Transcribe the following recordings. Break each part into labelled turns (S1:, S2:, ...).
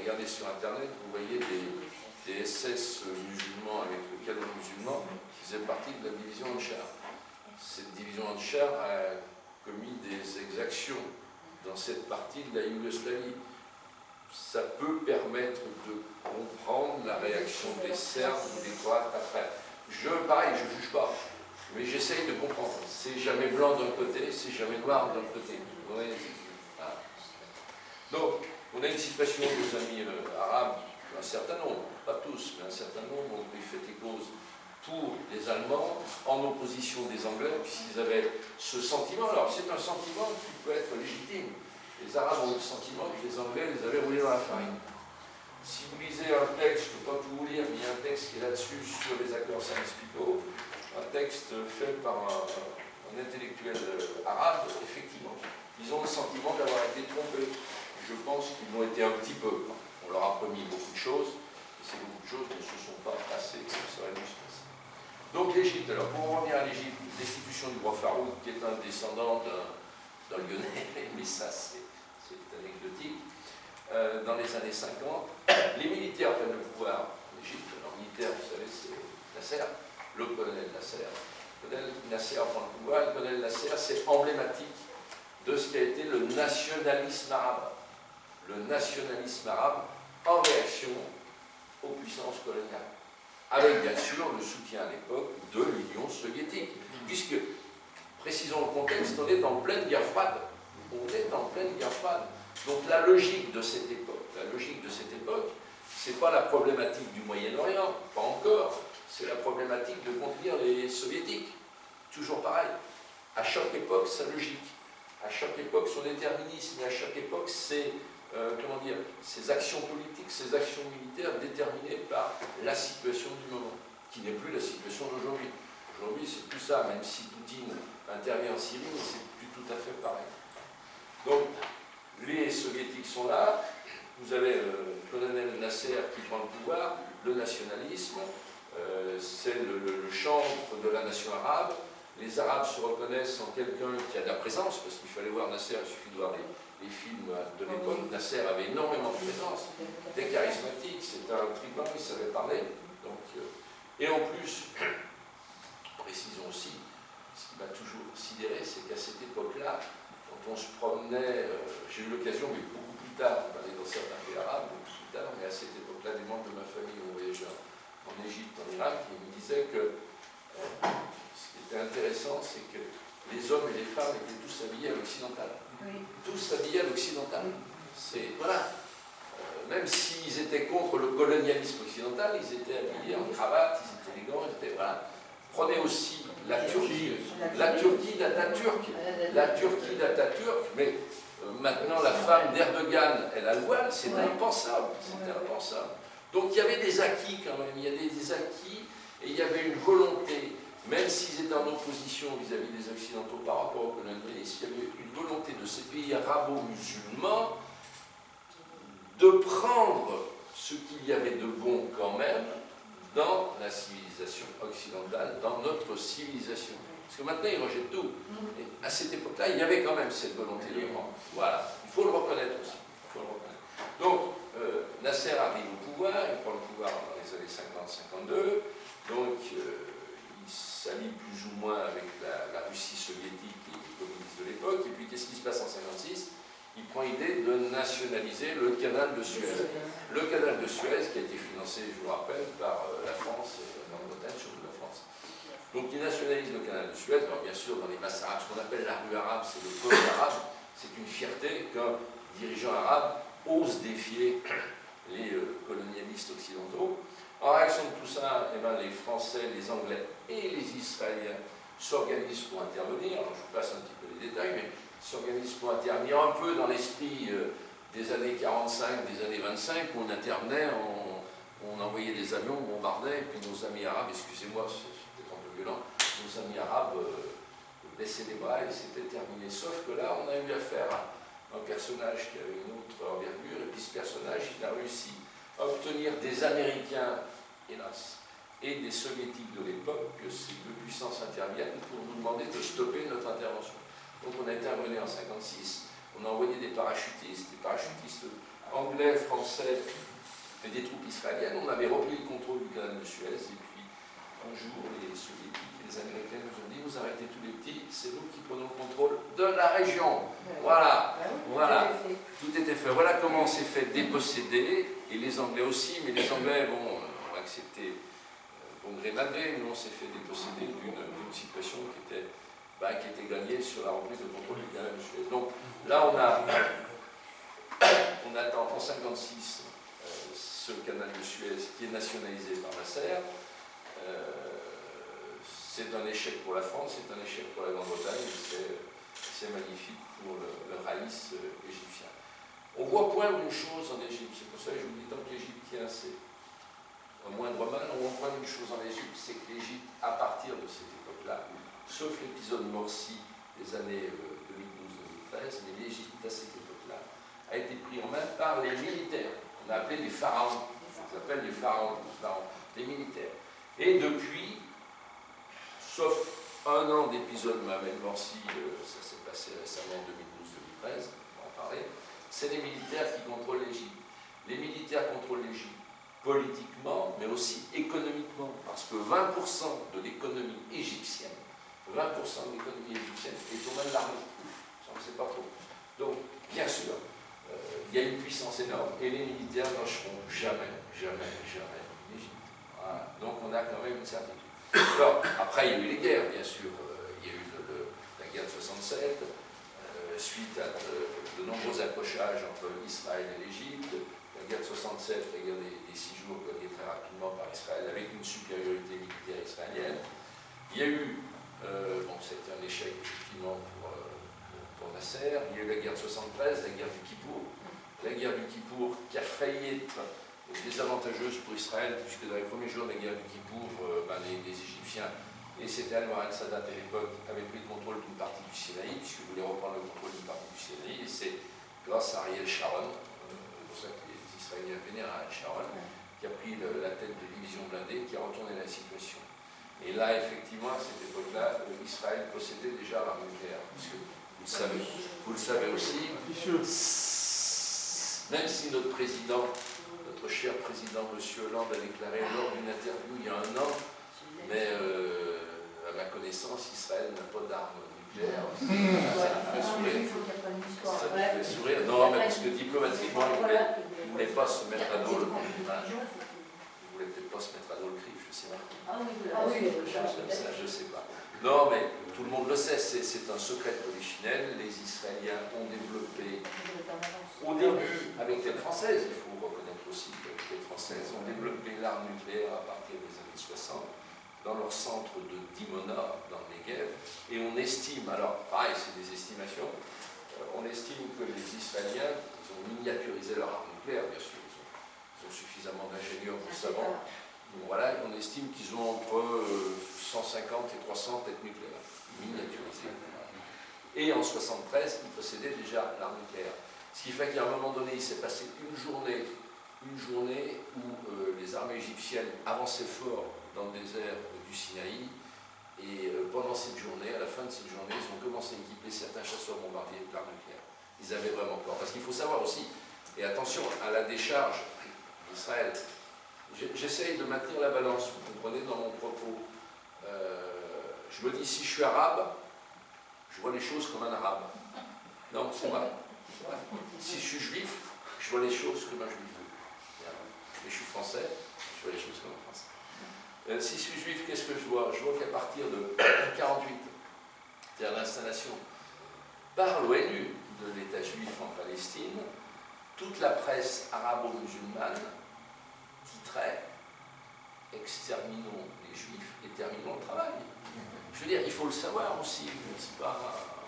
S1: regardez sur Internet, vous voyez des SS musulmans avec le canon musulman qui faisaient partie de la division Ansar. Cette division Ansar a commis des exactions dans cette partie de la Yougoslavie. Ça peut permettre de comprendre la réaction des Serbes ou des Croates après. Pareil, je ne juge pas, mais j'essaye de comprendre. C'est jamais blanc d'un côté, c'est jamais noir d'un côté. Voilà. Donc, on a une situation de nos amis arabes, un certain nombre, pas tous, mais un certain nombre, ont pris fait et cause pour les Allemands, en opposition des Anglais, puisqu'ils avaient ce sentiment. Alors, c'est un sentiment qui peut être légitime. Les Arabes ont le sentiment que les Anglais les avaient roulés dans la farine. Si vous lisez un texte, je ne peux pas tout vous lire, mais il y a un texte qui est là-dessus sur les accords Sykes-Picot, un texte fait par un intellectuel arabe, effectivement. Ils ont le sentiment d'avoir été trompés. Je pense qu'ils l'ont été un petit peu. On leur a promis beaucoup de choses, et ces beaucoup de choses ne se sont pas passées comme ça aurait dû se passer. Donc l'Égypte, alors pour revenir à l'Égypte, l'institution du roi Farouk, qui est un descendant d'un Lyonnais, mais ça c'est anecdotique, dans les années 50, les militaires prennent le pouvoir en Égypte. Alors militaire, vous savez, c'est Nasser, le colonel Nasser. Le colonel Nasser prend le pouvoir, le colonel Nasser, c'est emblématique de ce qu'a été le nationalisme arabe. Le nationalisme arabe en réaction aux puissances coloniales. Avec bien sûr le soutien à l'époque de l'Union soviétique. Puisque, précisons le contexte, on est en pleine guerre froide. On est en pleine guerre froide. Donc la logique de cette époque, c'est pas la problématique du Moyen-Orient, pas encore, c'est la problématique de contenir les soviétiques. Toujours pareil. À chaque époque, sa logique. À chaque époque, son déterminisme. Et à chaque époque, ses actions politiques, ses actions militaires déterminées par la situation du moment, qui n'est plus la situation d'aujourd'hui. Aujourd'hui, c'est plus ça, même si Poutine intervient en Syrie, c'est plus tout à fait pareil. Donc, les soviétiques sont là, vous avez le colonel Nasser qui prend le pouvoir, le nationalisme, c'est le chantre de la nation arabe. Les Arabes se reconnaissent en quelqu'un qui a de la présence, parce qu'il fallait voir Nasser, il suffit de voir les films de l'époque. Nasser avait énormément de présence, des charismatiques, c'était un tribun, il savait parler. Donc, et en plus, précisons aussi, ce qui m'a toujours sidéré, c'est qu'à cette époque-là, quand on se promenait, j'ai eu l'occasion, mais beaucoup plus tard, d'aller dans certains pays arabes, beaucoup plus tard, mais à cette époque-là, des membres de ma famille ont voyagé en Égypte, en Irak, et ils me disaient que ce qui était intéressant, c'est que les hommes et les femmes étaient tous habillés à l'occidental. Oui. Tous habillés à l'occidental. Voilà. Même s'ils étaient contre le colonialisme occidental, ils étaient habillés en cravate, ils étaient élégants, ils étaient, voilà. Prenez aussi la Turquie d'Atatürk, mais maintenant la femme d'Erdogan, elle a le voile, c'était impensable, Donc il y avait des acquis quand même, il y avait des acquis, et il y avait une volonté, même s'ils étaient en opposition vis-à-vis des Occidentaux par rapport au colonialisme, il y avait une volonté de ces pays arabo-musulmans de prendre ce qu'il y avait de bon quand même dans la civilisation occidentale, dans notre civilisation. Parce que maintenant, ils rejettent tout. Et à cette époque-là, il y avait quand même cette volonté de prendre. Voilà. Il faut le reconnaître aussi. Donc, Nasser arrive au pouvoir, il prend le pouvoir dans les années 50-52, donc il s'allie plus ou moins avec la Russie soviétique et les communistes de l'époque, et puis qu'est-ce qui se passe en 1956 ? Il prend l'idée de nationaliser le canal de Suez. Le canal de Suez qui a été financé, je vous rappelle, par la France et la Grande-Bretagne, surtout la France. Donc il nationalise le canal de Suez. Alors bien sûr, dans les masses arabes, ce qu'on appelle la rue arabe, c'est le peuple arabe. C'est une fierté qu'un dirigeant arabe ose défier les colonialistes occidentaux. En réaction de tout ça, eh ben, les Français, les Anglais et les Israéliens s'organisent pour intervenir. Alors, je vous passe un petit peu les détails, mais s'organisent pour intervenir un peu dans l'esprit des années 45, des années 25, où on intervenait, on envoyait des avions, on bombardait, et puis nos amis arabes, excusez-moi, c'est peut-être un peu violent, nos amis arabes baissaient les bras et c'était terminé. Sauf que là, on a eu affaire à un personnage qui avait une autre envergure, et puis ce personnage, il a réussi à obtenir des Américains, hélas, et des Soviétiques de l'époque, que ces deux puissances interviennent pour nous demander de stopper notre intervention. Donc on a intervenu en 1956, on a envoyé des parachutistes anglais, français et des troupes israéliennes, on avait repris le contrôle du canal de Suez, et puis un jour, les soviétiques et les américains nous ont dit, vous arrêtez tous les petits, c'est nous qui prenons le contrôle de la région. Voilà, voilà, tout était fait. Voilà comment on s'est fait déposséder, et les Anglais aussi, mais les Anglais, bon, ont accepté bon gré mal gré, nous on s'est fait déposséder d'une situation qui était gagnée sur la reprise de contrôle du canal de Suez. Donc là, on a en 1956 ce canal de Suez qui est nationalisé par Nasser. C'est un échec pour la France, c'est un échec pour la Grande-Bretagne, c'est magnifique pour le raïs égyptien. On voit poindre une chose en Égypte, c'est pour ça que je vous dis, tant que l'Égyptien c'est un moindre mal, on voit poindre une chose en Égypte, c'est que l'Égypte, à partir de cette époque-là, sauf l'épisode Morsi des années 2012-2013, mais l'Égypte à cette époque-là a été pris en main par les militaires, qu'on a appelé les pharaons, on appelle les pharaons, les militaires. Et depuis, sauf un an d'épisode Mohamed Morsi, ça s'est passé récemment en 2012-2013, on va en parler, c'est les militaires qui contrôlent l'Égypte. Les militaires contrôlent l'Égypte politiquement, mais aussi économiquement, parce que 20% de l'économie égyptienne, 20% de l'économie égyptienne est aux mains de l'armée. Ça, on ne sait pas trop. Donc, bien sûr, il y a une puissance énorme, et les militaires n'encheront jamais l'Égypte. Voilà. Donc, on a quand même une certitude. Alors, après, il y a eu les guerres, bien sûr. Il y a eu la guerre de 67, suite à de nombreux accrochages entre Israël et l'Égypte. La guerre de 67, la guerre des 6 jours, gagnée très rapidement par Israël, avec une supériorité militaire israélienne. Il y a eu, bon, c'était un échec effectivement pour Nasser. Il y a eu la guerre de 73, la guerre du Kippour. La guerre du Kippour qui a failli être désavantageuse pour Israël, puisque dans les premiers jours de la guerre du Kippour, les Égyptiens, et c'était Anwar al-Sadat à l'époque, avaient pris le contrôle d'une partie du Sinaï, puisqu'ils voulaient reprendre le contrôle d'une partie du Sinaï, et c'est grâce à Ariel Sharon, c'est pour ça que les Israéliens vénèrent Ariel Sharon, qui a pris la tête de division blindée, qui a retourné la situation. Et là, effectivement, à cette époque-là, Israël possédait déjà l'arme nucléaire, puisque vous le savez aussi, même si notre président, notre cher président, M. Hollande, a déclaré lors d'une interview il y a un an, mais à ma connaissance, Israël n'a pas d'armes nucléaires. Ça me fait sourire. Ça me fait sourire. Non, mais parce que diplomatiquement, il ne voulait pas se mettre à dos le crif. Il ne voulait peut-être pas se mettre à dos le crif, je ne sais pas. Je ne sais pas. Non, mais tout le monde le sait, c'est un secret de polichinelle. Les Israéliens ont développé, au début, avec l'aide française, il faut reconnaître aussi que l'aide française, ont développé l'arme nucléaire à partir des années 60, dans leur centre de Dimona, dans le Negev, et on estime, alors pareil, c'est des estimations, on estime que les Israéliens, ils ont miniaturisé leur arme nucléaire, bien sûr, ils ont suffisamment d'ingénieurs pour savoir. Voilà, on estime qu'ils ont entre 150 et 300 têtes nucléaires, miniaturisées. Et en 1973, ils possédaient déjà l'arme nucléaire. Ce qui fait qu'à un moment donné, il s'est passé une journée où les armées égyptiennes avançaient fort dans le désert du Sinaï, et pendant cette journée, à la fin de cette journée, ils ont commencé à équiper certains chasseurs bombardiers de l'arme nucléaire. Ils avaient vraiment peur. Parce qu'il faut savoir aussi, et attention à la décharge d'Israël, j'essaye de maintenir la balance, vous comprenez, dans mon propos. Je me dis, si je suis arabe, je vois les choses comme un arabe. Non, c'est vrai. Si je suis juif, je vois les choses comme un juif. Et je suis français, je vois les choses comme un français. Si je suis juif, qu'est-ce que je vois? Je vois qu'à partir de 1948, c'est-à-dire l'installation par l'ONU de l'État juif en Palestine, toute la presse arabo-musulmane titrait « Exterminons les juifs et terminons le travail ». Je veux dire, il faut le savoir aussi, n'est-ce pas?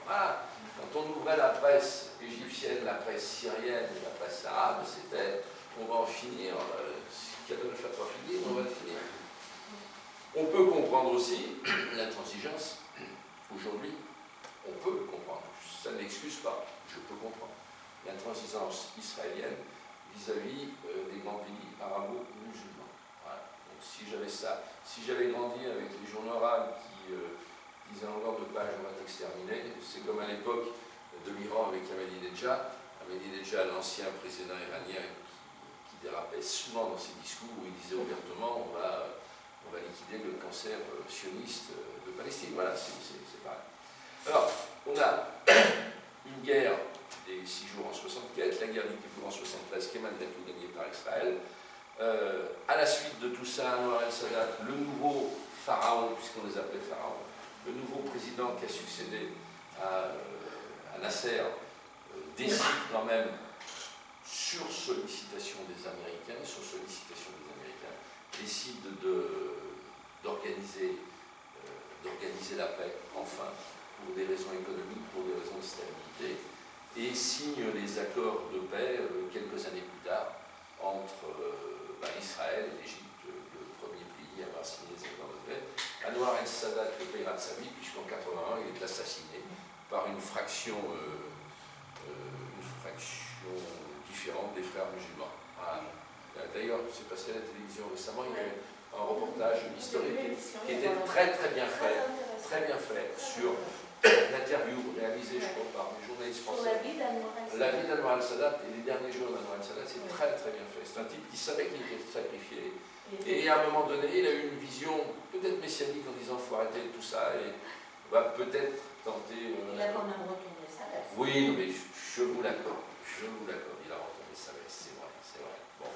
S1: Voilà. Quand on ouvrait la presse égyptienne, la presse syrienne et la presse arabe, c'était « on va en finir, ce qu'il y a de le faire pas finir, on va le finir ». On peut comprendre aussi l'intransigeance. Aujourd'hui, on peut comprendre, ça ne l'excuse pas, je peux comprendre l'intransigeance israélienne vis-à-vis des grands pays arabo-musulmans. Voilà. Donc si j'avais ça, si j'avais grandi avec les journaux arabes qui disaient en longueur de page on va t'exterminer, c'est comme à l'époque de l'Iran avec Ahmadinejad. Ahmadinejad, l'ancien président iranien, qui dérapait souvent dans ses discours, où il disait ouvertement on va liquider le cancer sioniste de Palestine. Voilà, c'est pareil. Alors, on a une guerre des 6 jours en 64, la guerre du Kippour en 73, qui est malgré tout gagnée par Israël. À la suite de tout ça, Anwar el-Sadat, le nouveau pharaon, puisqu'on les appelait pharaons, le nouveau président qui a succédé à Nasser, décide quand même, sur sollicitation des Américains, décide d'organiser la paix, enfin, pour des raisons économiques, pour des raisons de stabilité, et signe les accords de paix quelques années plus tard entre Israël et l'Égypte, le premier pays à avoir signé les accords de paix. Anwar el-Sadat le paiera de sa vie, puisqu'en 81, il est assassiné par une fraction différente des frères musulmans. Voilà. D'ailleurs, c'est passé à la télévision récemment, il y avait un reportage historique qui était très bien fait sur l'interview réalisée, je crois, par une journaliste française. La vie d'Anwar el-Sadat et les derniers jours d'Anwar el-Sadat, c'est très bien fait. C'est un type qui savait qu'il était sacrifié. Et à un moment donné, il a eu une vision peut-être messianique en disant il faut arrêter tout ça et on va peut-être tenter.
S2: Il a quand même retourné sa veste.
S1: Oui, mais je vous l'accorde. Il a retourné sa veste, c'est vrai. Bon,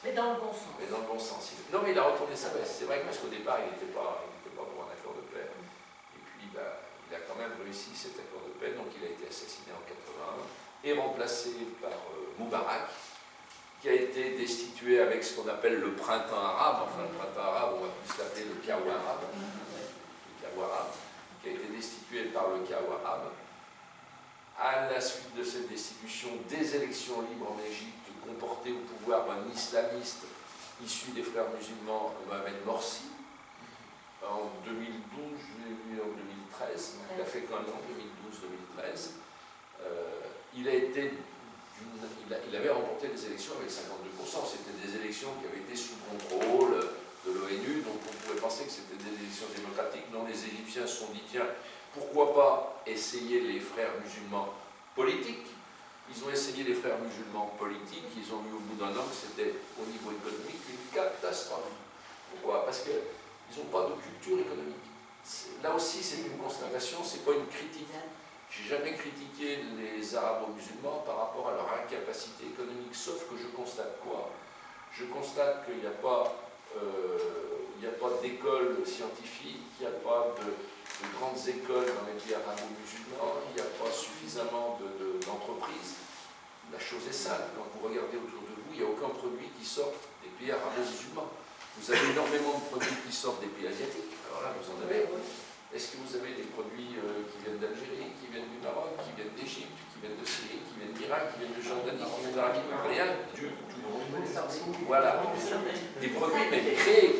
S1: mais
S2: dans le bon sens.
S1: Mais dans le bon sens. Non, mais il a retourné sa veste. C'est vrai que parce qu'au départ, il n'était pas pour un accord de paix. Et puis, il a quand même réussi cet accord de paix. Donc, il a été assassiné en 81 et remplacé par Moubarak, qui a été destitué avec ce qu'on appelle le printemps arabe. Enfin, le printemps arabe, on va plus l'appeler le chaos arabe. Le chaos arabe, qui a été destitué par le chaos arabe. À la suite de cette destitution, des élections libres en Égypte comportaient au pouvoir un islamiste issu des frères musulmans, Mohamed Morsi, en 2012, je l'ai vu en 2013, il a fait qu'un an, 2012-2013. Il avait remporté des élections avec 52%. C'était des élections qui avaient été sous contrôle de l'ONU, donc on pouvait penser que c'était des élections démocratiques, dont les Égyptiens se sont dit, tiens, pourquoi pas essayer les frères musulmans politiques? Ils ont essayé les frères musulmans politiques, ils ont vu au bout d'un an que c'était au niveau économique une catastrophe. Pourquoi? Parce qu'ils n'ont pas de culture économique. Là aussi, c'est une constatation, c'est pas une critique. J'ai jamais critiqué les arabo-musulmans par rapport à leur incapacité économique, sauf que je constate quoi? Je constate qu'il n'y a pas d'école scientifique, il n'y a pas de grandes écoles dans les pays arabo-musulmans, il n'y a pas suffisamment d'entreprises. La chose est simple, quand vous regardez autour de vous, il n'y a aucun produit qui sort des pays arabo-musulmans. Vous avez énormément de produits qui sortent des pays asiatiques, alors là vous en avez. Est-ce que vous avez des produits qui viennent d'Algérie, qui viennent du Maroc, qui viennent d'Égypte, qui viennent de Syrie, qui viennent d'Irak, qui viennent de Jordanie, qui viennent d'Arabie? Rien du tout. Voilà. Des produits, mais créés.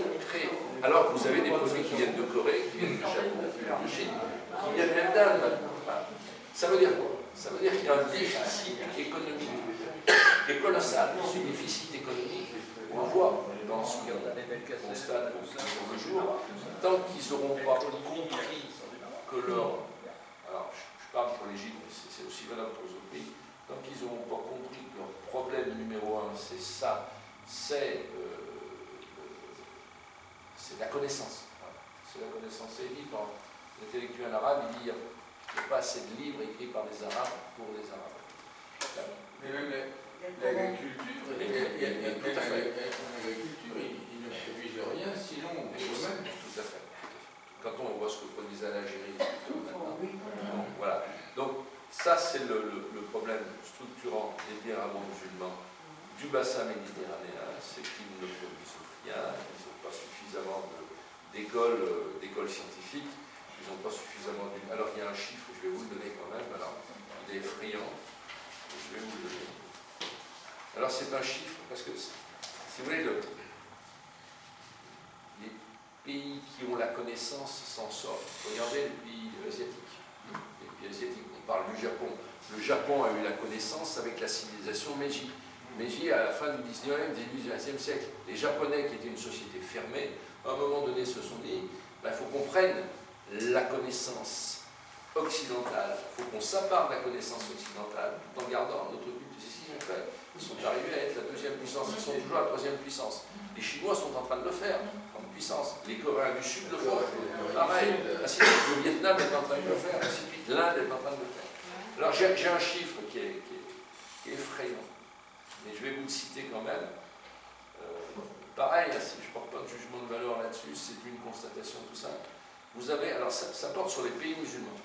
S1: Alors que vous avez des produits qui viennent de Corée, qui viennent du Japon, qui viennent de Chine, qui viennent même d'Inde. Ça veut dire quoi? Ça veut dire qu'il y a un déficit économique qui est colossal. Ce déficit économique, on le voit dans ce qu'on constate au jour, tant qu'ils n'auront pas compris que leur... Alors, je parle pour l'Égypte, mais c'est aussi valable pour les autres pays. Tant qu'ils n'auront pas compris que leur problème numéro un, c'est ça, c'est la connaissance. Voilà. C'est la connaissance. C'est dit par l'intellectuel arabe, il dit qu'il n'y a pas assez de livres écrits par les Arabes pour les Arabes.
S3: Mais même l'agriculture, ils ne produisent rien, sinon eux-mêmes.
S1: Tout à fait. Quand on voit ce que produisait l'Algérie maintenant. Voilà. Donc, ça, c'est le problème structurant des pays arabo-musulmans du bassin méditerranéen, c'est qu'ils ne produisent rien, ils n'ont pas suffisamment d'écoles scientifiques, ils n'ont pas suffisamment d'une... Alors, il y a un chiffre, je vais vous le donner quand même, alors, il est effrayant, je vais vous le donner. Alors, c'est un chiffre, parce que, si vous voulez, les pays qui ont la connaissance s'en sortent. Regardez les pays asiatiques. Les pays asiatiques, on parle du Japon. Le Japon a eu la connaissance avec la civilisation Meiji. Meiji, à la fin du 19e, début du 20e siècle, les Japonais, qui étaient une société fermée, à un moment donné se sont dit, il faut qu'on prenne la connaissance occidentale, il faut qu'on s'apparte de la connaissance occidentale tout en gardant notre culte. C'est ce qu'ils ont fait. Ils sont arrivés à être la deuxième puissance, ils sont toujours la troisième puissance. Les Chinois sont en train de le faire en puissance. Les Coréens du Sud le font. Pareil, ainsi de suite. Le Vietnam est en train de le faire, ainsi de suite. L'Inde est en train de le faire. Alors j'ai un chiffre qui est effrayant, mais je vais vous le citer quand même. Pareil, si je ne porte pas de jugement de valeur là-dessus, c'est une constatation tout ça. Vous avez, alors ça porte sur les pays musulmans.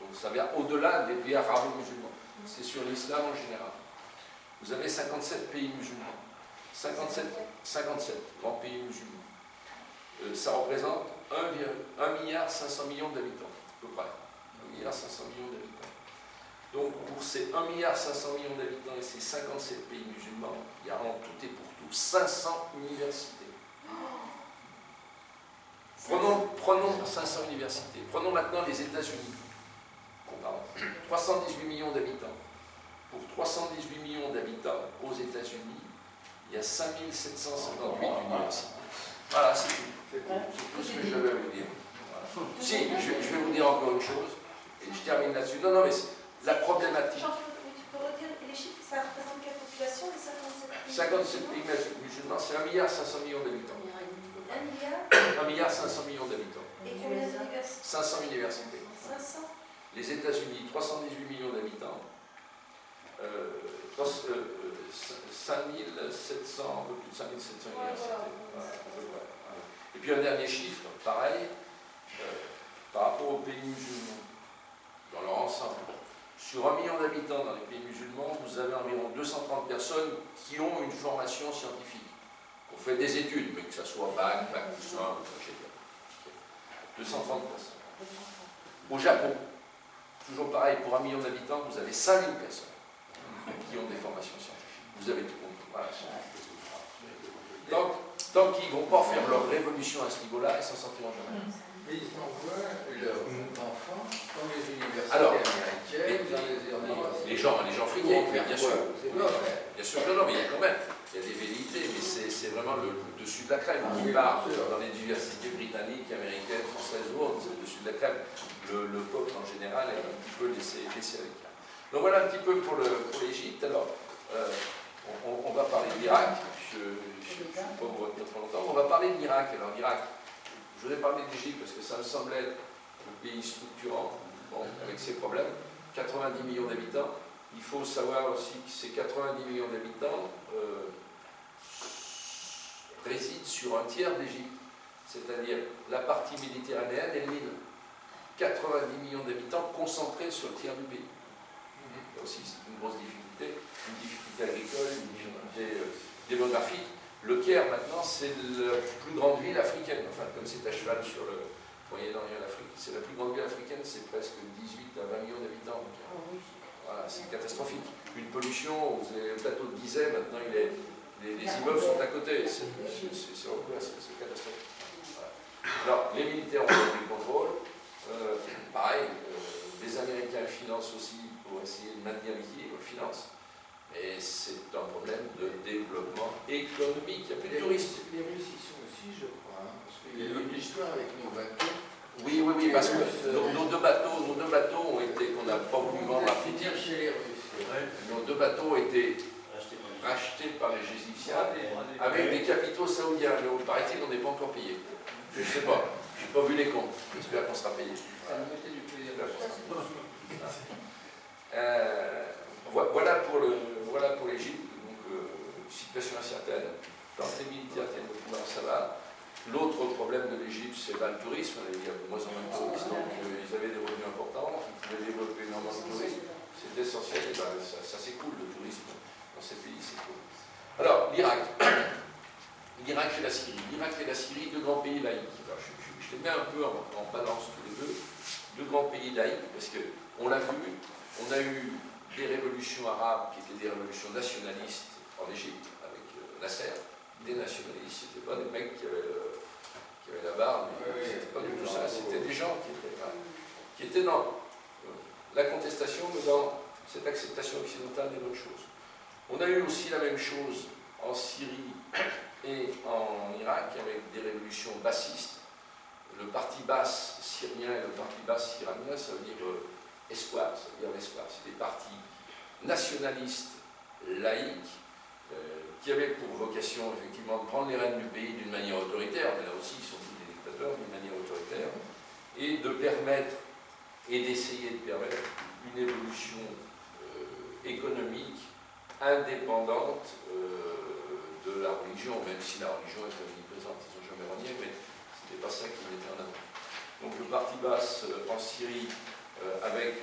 S1: Donc ça vient au-delà des pays arabo-musulmans. C'est sur l'islam en général. Vous avez 57 pays musulmans. 57 grands pays musulmans. Ça représente 1,5 milliard d'habitants, à peu près. 1,5 milliard d'habitants. Donc pour ces 1,5 milliard d'habitants et ces 57 pays musulmans, il y a en tout et pour tout 500 universités. Prenons 500 universités. Prenons maintenant les États-Unis. 318 millions d'habitants. Pour 318 millions d'habitants aux États-Unis, il y a 5758 universités. Voilà, c'est tout. C'est tout ce que je vais vous dire. Voilà. Si, je vais vous dire encore une chose, et je termine là-dessus. Non, mais la problématique.
S2: Tu peux redire les chiffres, ça représente quelle population, les
S1: 57 pays musulmans, c'est 1,5 milliard d'habitants. 1,5 milliard d'habitants.
S2: Et combien d'universités
S1: 500 universités.
S2: 500.
S1: Les États-Unis, 318 millions d'habitants. 5700, un peu plus de 5700 universités. Voilà. Et puis un dernier chiffre, pareil, par rapport aux pays musulmans, dans leur ensemble. Sur 1 million d'habitants dans les pays musulmans, vous avez environ 230 personnes qui ont une formation scientifique. On fait des études, mais que ce soit bac plus 1, etc. 230 personnes. Au Japon, toujours pareil, pour 1 million d'habitants, vous avez 5000 personnes qui ont des formations scientifiques. Vous avez tout compris. Voilà. Tant qu'ils ne vont pas faire leur révolution à ce niveau-là, ils s'en sortiront jamais.
S3: Mais ils envoient leurs enfants dans les universités
S1: Alors,
S3: américaines, dans les universités.
S1: Les gens friqués, bien sûr.
S3: Bien
S1: sûr, non, mais il y a quand même des velléités, mais c'est vraiment le dessus de la crème qui part dans les universités britanniques, américaines, françaises ou autres, c'est le dessus de la crème. Le peuple en général est un petit peu laissé à l'écart. Donc voilà un petit peu pour l'Égypte. Alors, on va parler de l'Irak. Je ne vais pas vous retenir trop longtemps. On va parler de l'Irak. Alors l'Irak, je voudrais parler de l'Égypte parce que ça me semble être un pays structurant, bon, avec ses problèmes. 90 millions d'habitants. Il faut savoir aussi que ces 90 millions d'habitants résident sur un tiers d'Égypte, c'est-à-dire la partie méditerranéenne et le Nil. 90 millions d'habitants concentrés sur le tiers du pays. Là aussi, c'est une grosse difficulté, une difficulté agricole, une difficulté démographique. Le Caire, maintenant, c'est la plus grande ville africaine. Enfin, comme c'est à cheval sur le Moyen-Orient et l'Afrique, c'est la plus grande ville africaine, c'est presque 18 à 20 millions d'habitants. Voilà, c'est catastrophique. Une pollution, vous avez le plateau de Gizeh, maintenant, les immeubles sont à côté. C'est catastrophique. Voilà. Alors, les militaires ont du contrôle. Pareil, les Américains financent aussi pour essayer de maintenir l'équilibre, financent. Mais c'est un problème de développement économique. Il n'y a plus de touristes.
S3: Les Russes y sont aussi, je crois, parce qu'il y a eu une histoire avec nos bateaux.
S1: Oui, parce que nos deux bateaux ont été, qu'on n'a pas voulu vendre à Fidji.
S3: Chez les Russes.
S1: Nos deux bateaux ont été rachetés par les Égyptiens avec des capitaux saoudiens. Mais il paraît-il qu'on n'est pas encore payé. Je ne sais pas. Je n'ai pas vu les comptes. J'espère qu'on sera payé.
S3: Ça nous mettait du plaisir.
S1: Voilà pour l'Égypte. Donc, situation incertaine. Quand les militaires tiennent le pouvoir, ça va. L'autre problème de l'Égypte, c'est le tourisme. Il y a de moins en moins de touristes, donc ils avaient des revenus importants, ils pouvaient développer énormément de tourisme. C'est essentiel, et ben, ça s'écoule, le tourisme dans ces pays, c'est cool. Alors, l'Irak. L'Irak et la Syrie. L'Irak et la Syrie, deux grands pays laïcs. Alors, je les mets un peu en balance tous les deux. Deux grands pays laïcs, parce qu'on l'a vu, on a eu des révolutions arabes qui étaient des révolutions nationalistes en Égypte, avec Nasser. Des nationalistes, ce n'étaient pas des mecs qui avaient la barbe, mais c'était pas du tout ça, c'était des gens qui étaient dans la contestation, mais dans cette acceptation occidentale des bonnes choses. On a eu aussi la même chose en Syrie et en Irak, avec des révolutions bassistes. Le parti basse syrien et le parti basse iranien, ça veut dire espoir, ça veut dire l'espoir. C'est des partis nationalistes, laïques, qui avaient pour vocation effectivement de prendre les rênes du pays d'une manière autoritaire, mais là aussi ils sont tous des dictateurs, d'une manière autoritaire, et de permettre et d'essayer de permettre une évolution économique indépendante de la religion, même si la religion est omniprésente, ils n'ont jamais renié, mais ce n'était pas ça qui mettait en avant. Donc le parti basse en Syrie, avec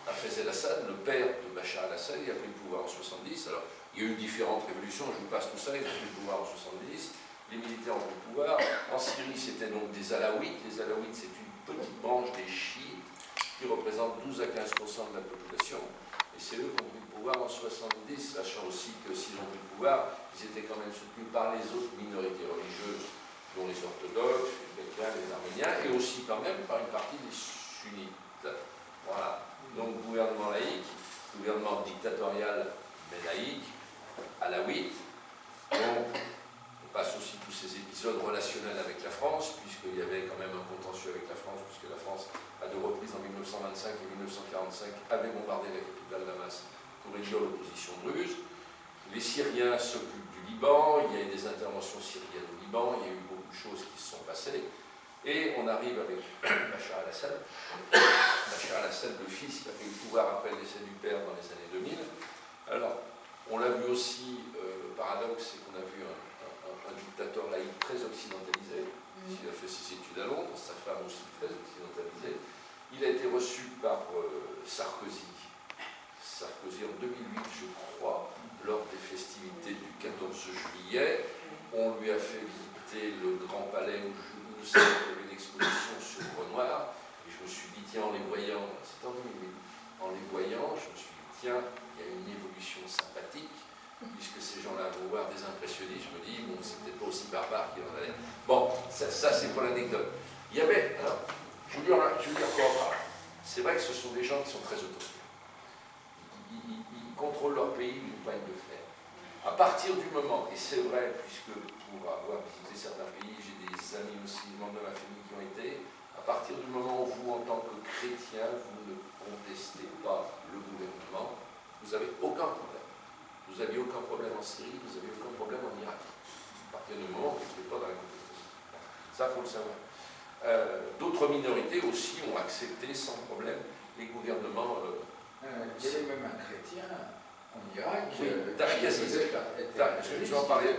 S1: Hafez el-Assad, le père de Bachar el-Assad, il a pris le pouvoir en 70. Alors, il y a eu différentes révolutions, je vous passe tout ça, il a pris le pouvoir en 70. Les militaires ont pris le pouvoir. En Syrie, c'était donc des Alaouites. Les Alaouites, c'est une petite branche des chiites qui représente 12 à 15% de la population. Et c'est eux qui ont pris le pouvoir en 70, sachant aussi que s'ils ont pris le pouvoir, ils étaient quand même soutenus par les autres minorités religieuses, dont les orthodoxes, les chrétiens, les arméniens, et aussi quand même par une partie des sunnites. Voilà. Donc gouvernement laïque, gouvernement dictatorial mais laïque, alaouite. Donc on passe aussi tous ces épisodes relationnels avec la France, puisqu'il y avait quand même un contentieux avec la France, puisque la France, à deux reprises en 1925 et 1945, avait bombardé la capitale Damas pour réduire l'opposition druze. Les Syriens s'occupent du Liban, il y a eu des interventions syriennes au Liban, il y a eu beaucoup de choses qui se sont passées. Et on arrive avec Bachar el-Assad. Bachar el-Assad, le fils, qui a pris le pouvoir après le décès du père dans les années 2000. Alors, on l'a vu aussi, le paradoxe, c'est qu'on a vu un dictateur laïque très occidentalisé. Il a fait ses études à Londres, sa femme aussi très occidentalisée. Il a été reçu par Sarkozy. Sarkozy en 2008, je crois, lors des festivités du 14 juillet. On lui a fait visiter le Grand Palais où il y avait une exposition sur Renoir, et je me suis dit, tiens, en les voyant, c'était en 2008, en les voyant, je me suis dit, tiens, il y a une évolution sympathique, puisque ces gens-là vont voir des impressionnistes, je me dis, bon, c'est peut-être pas aussi barbare qu'il en allait. Bon, ça c'est pour l'anecdote. Il y avait, alors, je veux dire quoi, c'est vrai que ce sont des gens qui sont très autoritaires. Ils contrôlent leur pays d'une poigne de fer. À partir du moment, et c'est vrai, puisque pour avoir visité certains pays, j'ai des amis aussi, membres de ma famille qui ont été, à partir du moment où vous, en tant que chrétien, vous ne contestez pas le gouvernement, vous n'avez aucun problème. Vous n'aviez aucun problème en Syrie, vous n'avez aucun problème en Irak. À partir du moment où vous n'êtes pas dans la contestation. Ça, il faut le savoir. D'autres minorités aussi ont accepté sans problème les gouvernements.
S3: Il y avait même un chrétien en Irak.
S1: Oui, Tariq Aziz. Je vais en parler.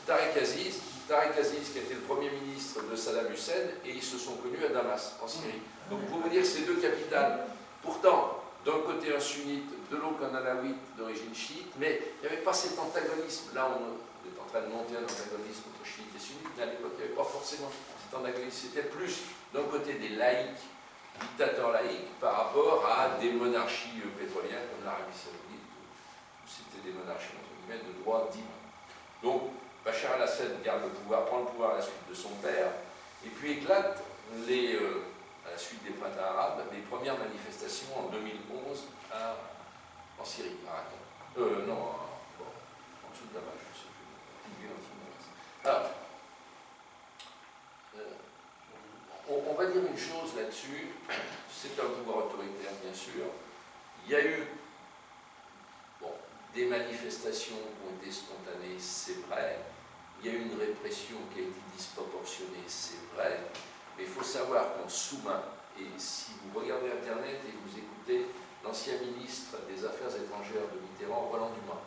S1: Tariq Aziz, qui était le premier ministre de Saddam Hussein, et ils se sont connus à Damas, en Syrie. Donc pour vous dire, ces deux capitales, pourtant, d'un côté un sunnite, de l'autre un alawite d'origine chiite, mais il n'y avait pas cet antagonisme. Là, on est en train de monter un antagonisme entre chiites et sunnites, mais à l'époque, il n'y avait pas forcément cet antagonisme. C'était plus d'un côté des laïcs, dictateurs laïcs, par rapport à des monarchies pétrolières comme l'Arabie Saoudite, où c'était des monarchies entre guillemets de droit divin. Donc, Bachar el-Assad garde le pouvoir, prend le pouvoir à la suite de son père, et puis éclate à la suite des printemps arabes, les premières manifestations en 2011 en Syrie, à Raqqa. En dessous de Damas, je ne sais plus. En dessous de Damas. Alors, on va dire une chose là-dessus, c'est un pouvoir autoritaire, bien sûr. Il y a eu des manifestations qui ont été spontanées, c'est vrai. Il y a eu une répression qui a été disproportionnée, c'est vrai. Mais il faut savoir qu'en sous-main, et si vous regardez Internet et vous écoutez l'ancien ministre des Affaires étrangères de Mitterrand, Roland Dumas,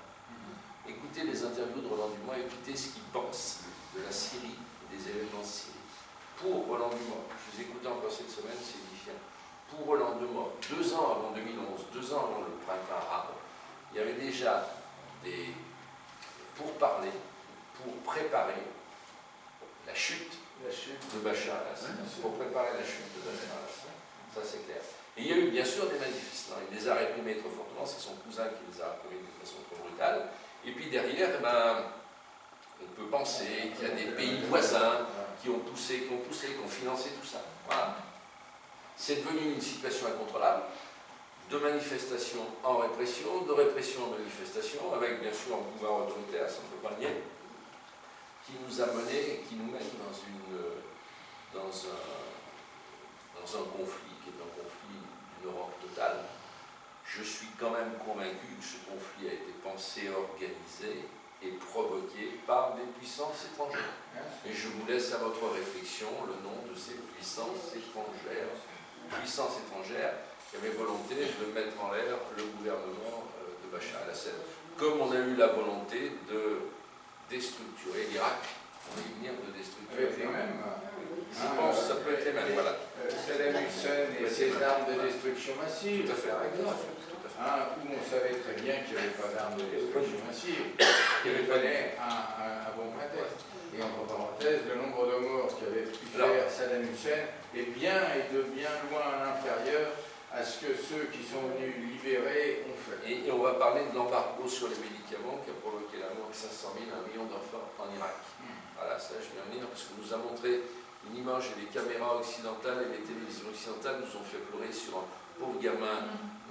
S1: écoutez les interviews de Roland Dumas, écoutez ce qu'il pense de la Syrie et des événements de Syrie. Pour Roland Dumas, je vous écoute encore cette semaine, c'est édifiant. Pour Roland Dumas, 2 ans avant 2011, 2 ans avant le printemps arabe, il y avait déjà des pourparlers pour préparer la chute de Bachar el-Assad. Pour préparer la chute de Bachar el-Assad. Ça, c'est clair. Et il y a eu, bien sûr, des manifestants. Il les a réprimés trop fortement. C'est son cousin qui les a réprimés de façon trop brutale. Et puis derrière, on peut penser qu'il y a des pays voisins qui ont poussé, qui ont financé tout ça. Voilà. C'est devenu une situation incontrôlable, de manifestation en répression, de répression en manifestation, avec bien sûr un pouvoir autoritaire, ça ne peut pas le nier, qui nous a menés et qui nous mène dans dans un conflit qui est un conflit d'une Europe totale. Je suis quand même convaincu que ce conflit a été pensé, organisé et provoqué par des puissances étrangères. Et je vous laisse à votre réflexion le nom de ces puissances étrangères. Puissances étrangères qui avaient volonté de mettre en l'air le gouvernement de Bachar el-Assad. Comme on a eu la volonté de déstructurer l'Irak. On va y venir de déstructurer l'Irak. Je pense que ça peut être les mêmes. Voilà.
S3: Saddam Hussein et ses armes de destruction massive,
S1: Tout à fait.
S3: par exemple. Où on savait très bien qu'il n'y avait pas d'armes de destruction massive, qu'il fallait un bon prétexte. Et entre parenthèses, le nombre de morts qu'avait pu faire Saddam Hussein est de bien loin inférieur à ce que ceux qui sont venus libérer ont fait.
S1: Et on va parler de l'embargo sur les médicaments qui a provoqué la mort de 500 000 à 1 million d'enfants en Irak. Voilà, ça je viens de dire parce qu'on nous a montré une image et les caméras occidentales et les télévisions occidentales nous ont fait pleurer sur un pauvre gamin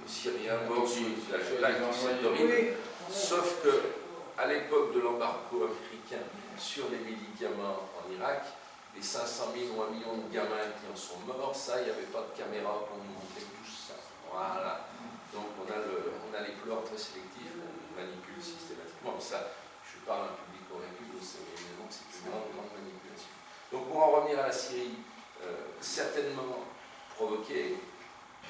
S1: syrien mort sous la plaque horrible. Sauf que à l'époque de l'embargo américain sur les médicaments en Irak, les 500 000 ou 1 million de gamins qui en sont morts, ça, il n'y avait pas de caméra pour nous montrer tout ça. Voilà. Donc on a les pleurs très sélectifs, on manipule systématiquement. Mais ça, je parle à un public convaincu, vous savez évidemment que c'est une grande manipulation. Donc pour en revenir à la Syrie, certainement provoquée,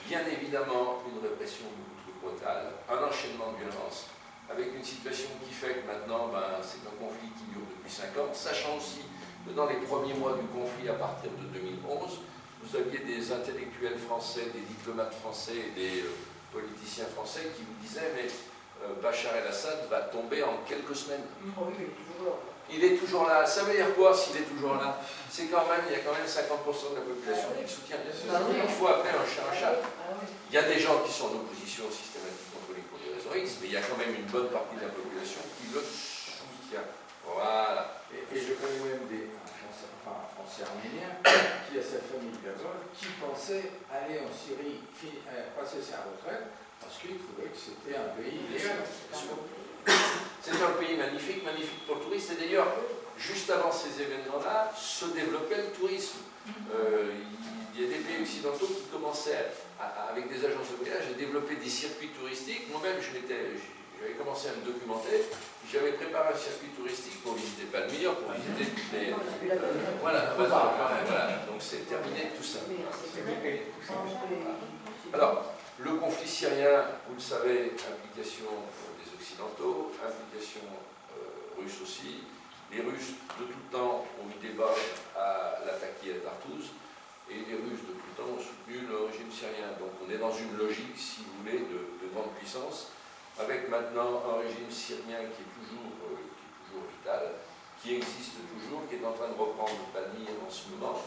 S1: bien évidemment une répression beaucoup trop brutale, un enchaînement de violences, avec une situation qui fait que maintenant, c'est un conflit qui dure depuis 5 ans, sachant aussi que dans les premiers mois du conflit, à partir de 2011, vous aviez des intellectuels français, des diplomates français et des politiciens français qui vous disaient mais Bachar el-Assad va tomber en quelques semaines. Il est toujours là. Ça veut dire quoi s'il est toujours là? C'est quand même, il y a quand même 50% de la population qui le soutient. Il faut appeler un chat un chat. Il y a des gens qui sont en opposition systématique contre lui pour des raisons X, mais il y a quand même une bonne partie de la population qui le soutient. Voilà.
S3: Et je connais même des Français arméniens qui a sa famille là-bas, qui pensait aller en Syrie, passer sa retraite, parce qu'il trouvait que c'était un pays idéal.
S1: C'est un pays magnifique, magnifique pour le tourisme. Et d'ailleurs, juste avant ces événements-là, se développait le tourisme. Il y a des pays occidentaux qui commençaient, avec des agences de voyage, à développer des circuits touristiques. Moi-même, j'avais commencé à me documenter. J'avais préparé un circuit touristique pour visiter Palmyre, pour visiter toutes les... voilà. Donc c'est terminé tout ça. Alors, le conflit syrien, vous le savez, implication des Occidentaux, implication russe aussi. Les Russes, de tout temps, ont eu des barrages à l'attaquer à Tartouz, et les Russes, de tout temps, ont soutenu le régime syrien. Donc on est dans une logique, si vous voulez, de grande puissance, avec maintenant un régime syrien qui est toujours vital, qui existe toujours, qui est en train de reprendre Palmyre en ce moment,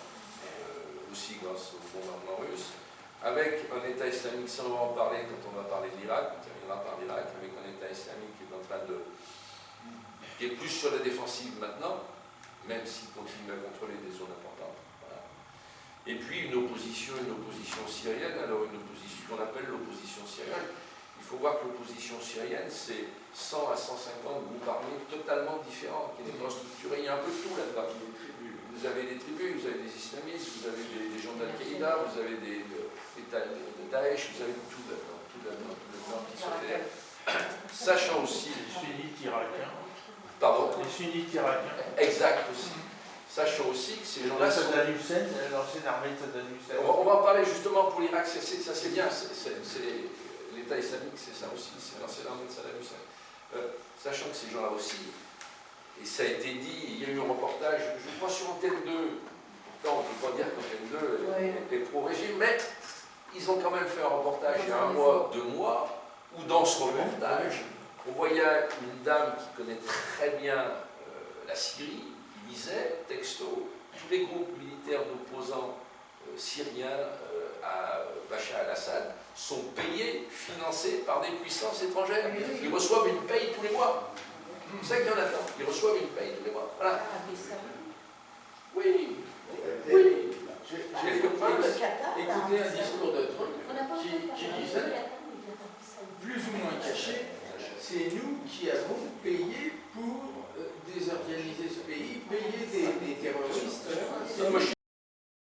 S1: aussi grâce au bombardement russe, avec un État islamique, ça on va en parler quand on va parler de l'Irak, on terminera par l'Irak, avec un État islamique qui est en train qui est plus sur la défensive maintenant, même s'il continue à contrôler des zones importantes. Voilà. Et puis une opposition syrienne, alors une opposition qu'on appelle l'opposition syrienne. Il faut voir que l'opposition syrienne, c'est 100 à 150 groupes armés totalement différents, qui n'est pas structuré. Il y a un peu de tout là-dedans. Vous avez des tribus, vous avez des islamistes, vous avez des gens d'Al-Qaïda, vous avez des Daesh, vous avez tout là-dedans, tout là-dedans qui se fait. Sachant aussi...
S4: Les sunnites irakiens.
S1: Pardon?
S4: Les sunnites irakiens.
S1: Exact aussi. Sachant aussi que ces gens-là sont...
S4: Saddam Hussein, l'ancienne armée de Saddam Hussein.
S1: On va en parler justement pour l'Irak, ça c'est bien, l'État islamique, c'est ça aussi, c'est l'ancienne armée de Saddam Hussein. Sachant que ces gens-là aussi, et ça a été dit, il y a eu un reportage, je crois sur Antenne 2, pourtant on ne peut pas dire qu'Antenne 2 est pro-régime, mais ils ont quand même fait un reportage il y a 1 mois, 2 mois, où dans ce reportage, on voyait une dame qui connaît très bien la Syrie, qui disait, texto, tous les groupes militaires d'opposants syriens à Bachar el-Assad sont payés, financés par des puissances étrangères. Ils reçoivent une paye tous les mois. C'est ça qu'il y en a tant. Ils reçoivent une paye tous les mois. Voilà. Oui.
S3: J'ai écouté un discours de Trump qui disait, plus ou moins caché, c'est nous qui avons payé pour désorganiser ce pays, payer des terroristes.